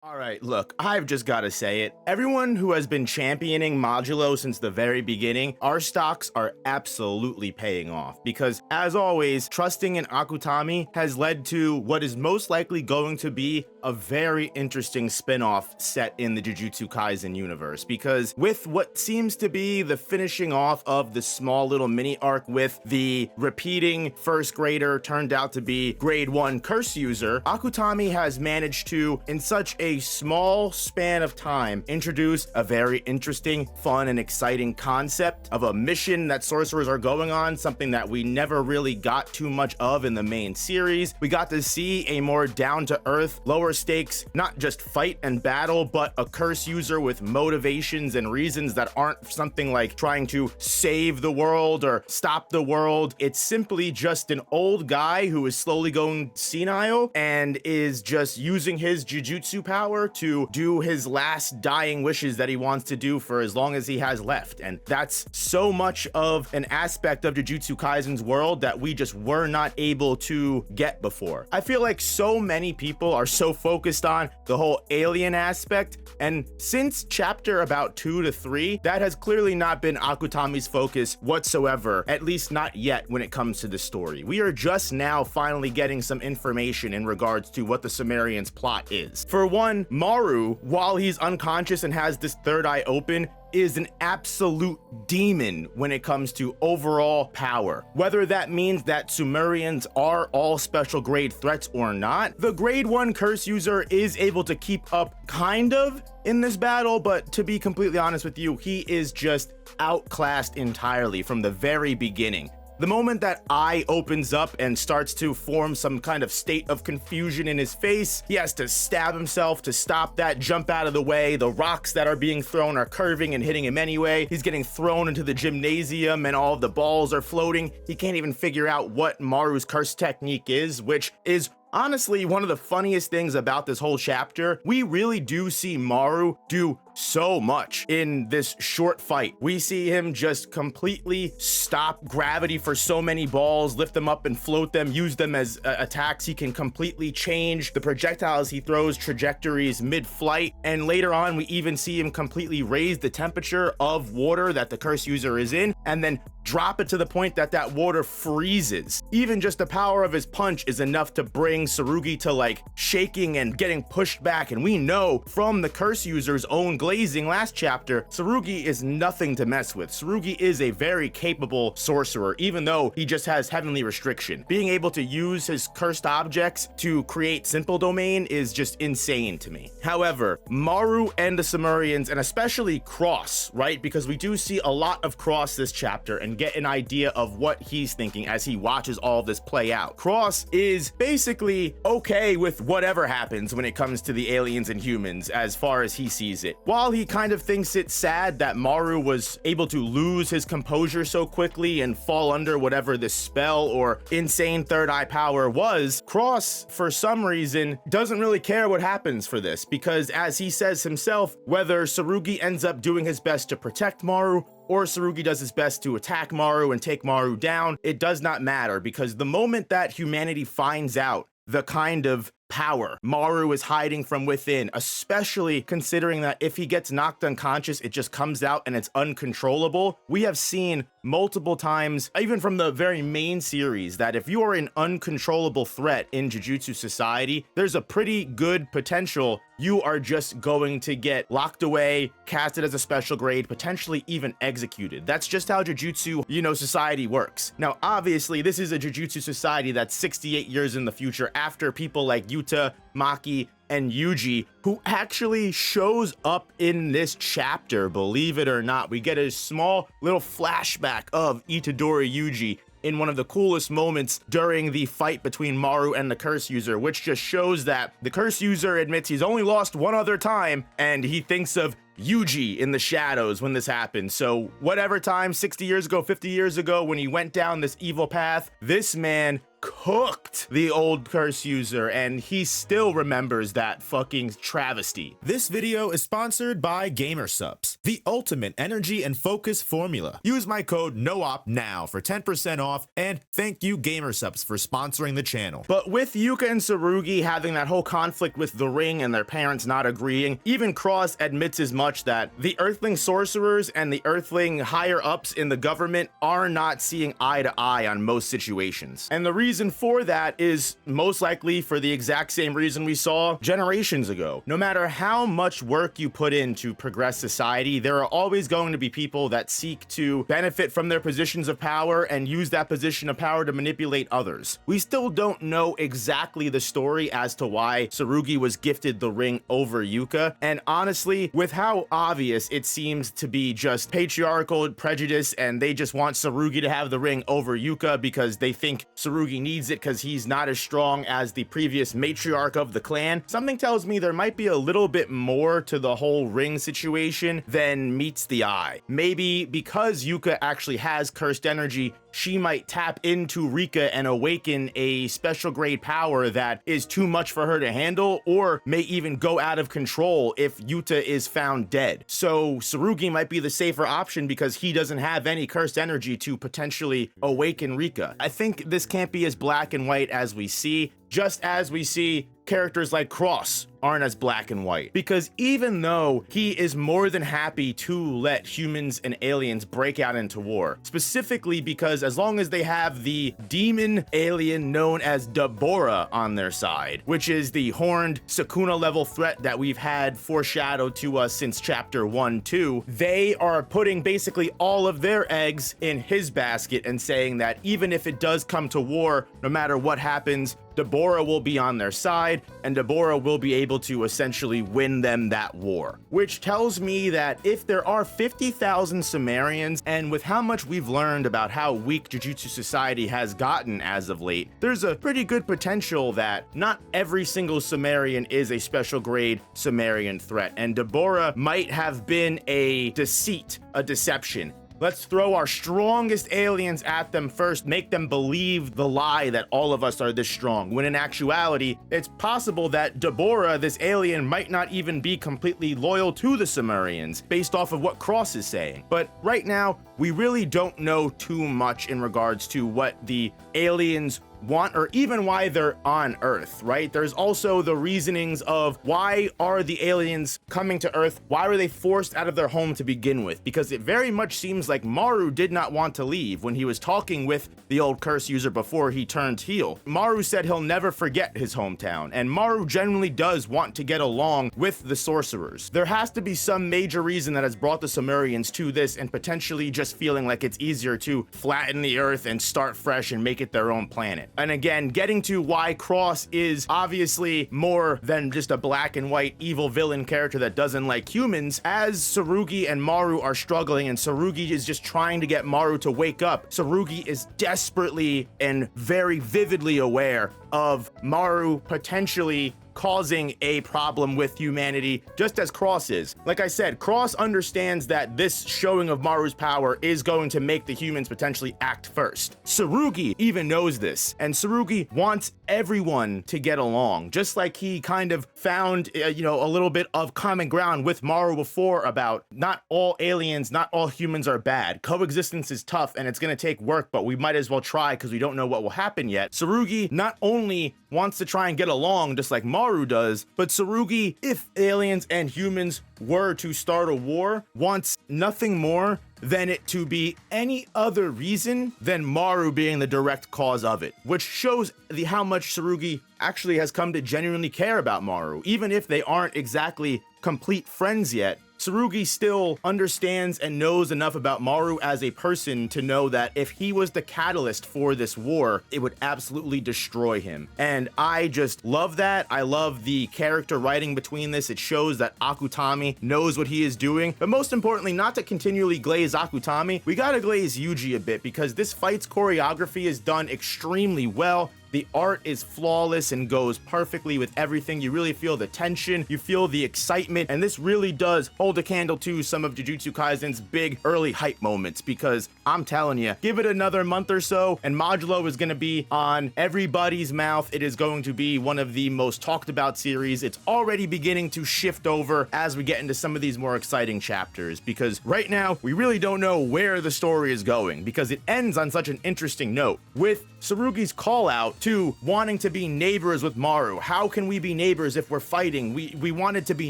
All right, look, I've just got to say it. Everyone who has been championing Modulo since the very beginning, our stocks are absolutely paying off because, as always, trusting in Akutami has led to what is most likely going to be a very interesting spin-off set in the Jujutsu Kaisen universe. Because with what seems to be the finishing off of the small little mini arc with the repeating first grader turned out to be grade 1 curse user, Akutami has managed to, in such a small span of time, introduce a very interesting, fun, and exciting concept of a mission that sorcerers are going on, something that we never really got too much of in the main series. We got to see a more down-to-earth, lower stakes, not just fight and battle, but a curse user with motivations and reasons that aren't something like trying to save the world or stop the world. It's simply just an old guy who is slowly going senile and is just using his jujutsu power to do his last dying wishes that he wants to do for as long as he has left. And that's so much of an aspect of Jujutsu Kaisen's world that we just were not able to get before. I feel like so many people are so focused on the whole alien aspect, and since chapter about 2 to 3, that has clearly not been Akutami's focus whatsoever, at least not yet when it comes to the story. We are just now finally getting some information in regards to what the Sumerians' plot is. For one, Maru, while he's unconscious and has this third eye open, is an absolute demon when it comes to overall power. Whether that means that Sumerians are all special grade threats or not, the grade 1 curse user is able to keep up kind of in this battle, but to be completely honest with you, he is just outclassed entirely from the very beginning. The moment that eye opens up and starts to form some kind of state of confusion in his face, he has to stab himself to stop that, jump out of the way. The rocks that are being thrown are curving and hitting him anyway. He's getting thrown into the gymnasium and all of the balls are floating. He can't even figure out what Maru's curse technique is, which is honestly one of the funniest things about this whole chapter. We really do see Maru do so much in this short fight. We see him just completely stop gravity for so many balls, lift them up and float them, use them as attacks. He can completely change the projectiles he throws trajectories mid-flight, and later on we even see him completely raise the temperature of water that the curse user is in and then drop it to the point that that water freezes. Even just the power of his punch is enough to bring Tsurugi to like shaking and getting pushed back, and we know from the curse user's own glazing last chapter, Tsurugi is nothing to mess with. Tsurugi is a very capable sorcerer, even though he just has heavenly restriction. Being able to use his cursed objects to create simple domain is just insane to me. However, Maru and the Sumerians, and especially Cross, right? Because we do see a lot of Cross this chapter and get an idea of what he's thinking as he watches all of this play out. Cross is basically okay with whatever happens when it comes to the aliens and humans as far as he sees it. While he kind of thinks it's sad that Maru was able to lose his composure so quickly and fall under whatever the spell or insane third eye power was, Cross, for some reason, doesn't really care what happens for this, because as he says himself, whether Tsurugi ends up doing his best to protect Maru or Tsurugi does his best to attack Maru and take Maru down, it does not matter, because the moment that humanity finds out the kind of power Maru is hiding from within, especially considering that if he gets knocked unconscious, it just comes out and it's uncontrollable. We have seen multiple times, even from the very main series, that if you are an uncontrollable threat in Jujutsu society, there's a pretty good potential you are just going to get locked away, casted as a special grade, potentially even executed. That's just how Jujutsu, society works. Now, obviously, this is a Jujutsu society that's 68 years in the future after people like Yuta, Maki, and YUJI, who actually shows up in this chapter, believe it or not. We get a small little flashback of Itadori Yuji in one of the coolest moments during the fight between Maru and the curse user, which just shows that the curse user admits he's only lost one other time, and he thinks of YUJI in the shadows when this happened. So whatever time, 60 years ago, 50 years ago, when he went down this evil path, this man cooked the old curse user, and he still remembers that fucking travesty. This video is sponsored by GamerSupps, the ultimate energy and focus formula. Use my code NOOP now for 10% off, and thank you GamerSupps for sponsoring the channel. But with Yuka and Tsurugi having that whole conflict with the ring and their parents not agreeing, even Cross admits as much that the Earthling sorcerers and the Earthling higher ups in the government are not seeing eye to eye on most situations. And the reason for that is most likely for the exact same reason we saw generations ago. No matter how much work you put in to progress society, there are always going to be people that seek to benefit from their positions of power and use that position of power to manipulate others. We still don't know exactly the story as to why Tsurugi was gifted the ring over Yuka, and honestly, with how obvious it seems to be just patriarchal prejudice and they just want Tsurugi to have the ring over Yuka because they think Tsurugi needs it because he's not as strong as the previous matriarch of the clan, something tells me there might be a little bit more to the whole ring situation than meets the eye. Maybe because Yuka actually has cursed energy, she might tap into Rika and awaken a special grade power that is too much for her to handle, or may even go out of control if Yuta is found dead. So Tsurugi might be the safer option because he doesn't have any cursed energy to potentially awaken Rika. I think this can't be as black and white as we see, just as we see characters like Cross aren't as black and white. Because even though he is more than happy to let humans and aliens break out into war, specifically because as long as they have the demon alien known as Deborah on their side, which is the horned Sukuna level threat that we've had foreshadowed to us since chapter 1-2, they are putting basically all of their eggs in his basket and saying that even if it does come to war, no matter what happens, Deborah will be on their side, and Deborah will be able to essentially win them that war. Which tells me that if there are 50,000 Sumerians, and with how much we've learned about how weak Jujutsu society has gotten as of late, there's a pretty good potential that not every single Sumerian is a special grade Sumerian threat, and Deborah might have been a deceit, a deception. Let's throw our strongest aliens at them first, make them believe the lie that all of us are this strong, when in actuality, it's possible that Deborah, this alien, might not even be completely loyal to the Sumerians, based off of what Cross is saying. But right now, we really don't know too much in regards to what the aliens want or even why they're on Earth, right? There's also the reasonings of why are the aliens coming to Earth? Why were they forced out of their home to begin with? Because it very much seems like Maru did not want to leave when he was talking with the old curse user before he turned heel. Maru said he'll never forget his hometown, and Maru genuinely does want to get along with the sorcerers. There has to be some major reason that has brought the Sumerians to this, and potentially just feeling like it's easier to flatten the Earth and start fresh and make it their own planet. And again, getting to why Cross is obviously more than just a black and white evil villain character that doesn't like humans, as Tsurugi and Maru are struggling and Tsurugi is just trying to get Maru to wake up, Tsurugi is desperately and very vividly aware of Maru potentially causing a problem with humanity, just as Cross is. Like I said, Cross understands that this showing of Maru's power is going to make the humans potentially act first. Tsurugi even knows this, and Tsurugi wants everyone to get along, just like he kind of found, a little bit of common ground with Maru before about not all aliens, not all humans are bad. Coexistence is tough and it's going to take work, but we might as well try because we don't know what will happen yet. Tsurugi not only wants to try and get along just like Maru does, but Tsurugi, if aliens and humans were to start a war, wants nothing more than it to be any other reason than Maru being the direct cause of it, which shows how much Tsurugi actually has come to genuinely care about Maru. Even if they aren't exactly complete friends yet, Tsurugi still understands and knows enough about Maru as a person to know that if he was the catalyst for this war, it would absolutely destroy him. And I just love that. I love the character writing between this. It shows that Akutami knows what he is doing. But most importantly, not to continually glaze Akutami, we gotta glaze YUJI a bit because this fight's choreography is done extremely well. The art is flawless and goes perfectly with everything. You really feel the tension, you feel the excitement, and this really does hold a candle to some of Jujutsu Kaisen's big early hype moments, because I'm telling you, give it another month or so and Modulo is going to be on everybody's mouth. It is going to be one of the most talked about series. It's already beginning to shift over as we get into some of these more exciting chapters, because right now we really don't know where the story is going, because it ends on such an interesting note with Tsurugi's call out to wanting to be neighbors with Maru. How can we be neighbors if we're fighting? We wanted to be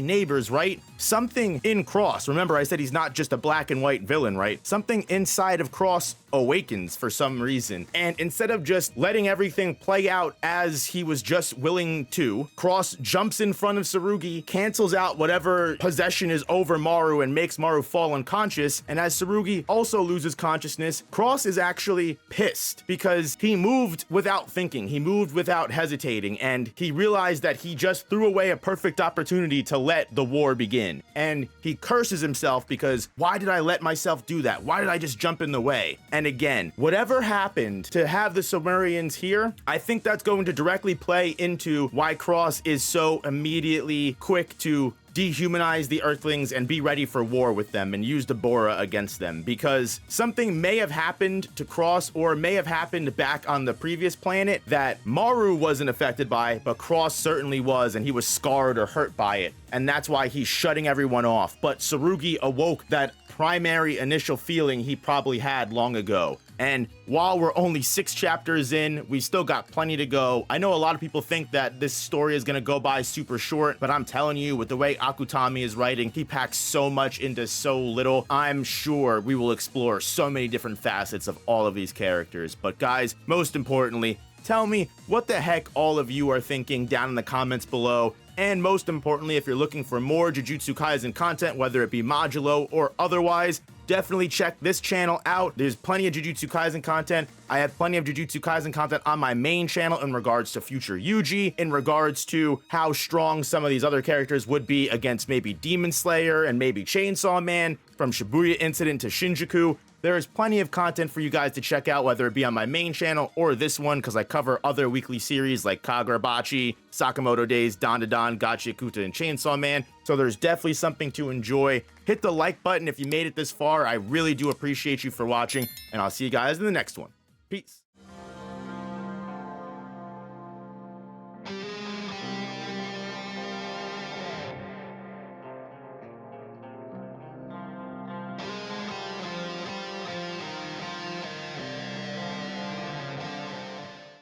neighbors, right? Something in Cross, remember I said he's not just a black and white villain, right? Something inside of Cross awakens for some reason. And instead of just letting everything play out as he was just willing to, Cross jumps in front of Tsurugi, cancels out whatever possession is over Maru and makes Maru fall unconscious. And as Tsurugi also loses consciousness, Cross is actually pissed because he moved without thinking. He moved without hesitating, and he realized that he just threw away a perfect opportunity to let the war begin. And he curses himself because, why did I let myself do that? Why did I just jump in the way? And again, whatever happened to have the Sumerians here, I think that's going to directly play into why Cross is so immediately quick to dehumanize the Earthlings and be ready for war with them and use Deborah against them, because something may have happened to Cross or may have happened back on the previous planet that Maru wasn't affected by, but Cross certainly was, and he was scarred or hurt by it. And that's why he's shutting everyone off. But Tsurugi awoke that primary initial feeling he probably had long ago. And while we're only 6 chapters in, we still got plenty to go. I know a lot of people think that this story is going to go by super short, but I'm telling you, with the way Akutami is writing, he packs so much into so little. I'm sure we will explore so many different facets of all of these characters. But guys, most importantly, tell me what the heck all of you are thinking down in the comments below. And most importantly, if you're looking for more Jujutsu Kaisen content, whether it be Modulo or otherwise, definitely check this channel out. There's plenty of Jujutsu Kaisen content. I have plenty of Jujutsu Kaisen content on my main channel in regards to future YUJI, in regards to how strong some of these other characters would be against maybe Demon Slayer and maybe Chainsaw Man, from Shibuya Incident to Shinjuku. There is plenty of content for you guys to check out, whether it be on my main channel or this one, because I cover other weekly series like Kagurabachi, Sakamoto Days, Dan Dan, Gachiakuta, and Chainsaw Man. So there's definitely something to enjoy. Hit the like button if you made it this far. I really do appreciate you for watching, and I'll see you guys in the next one. Peace.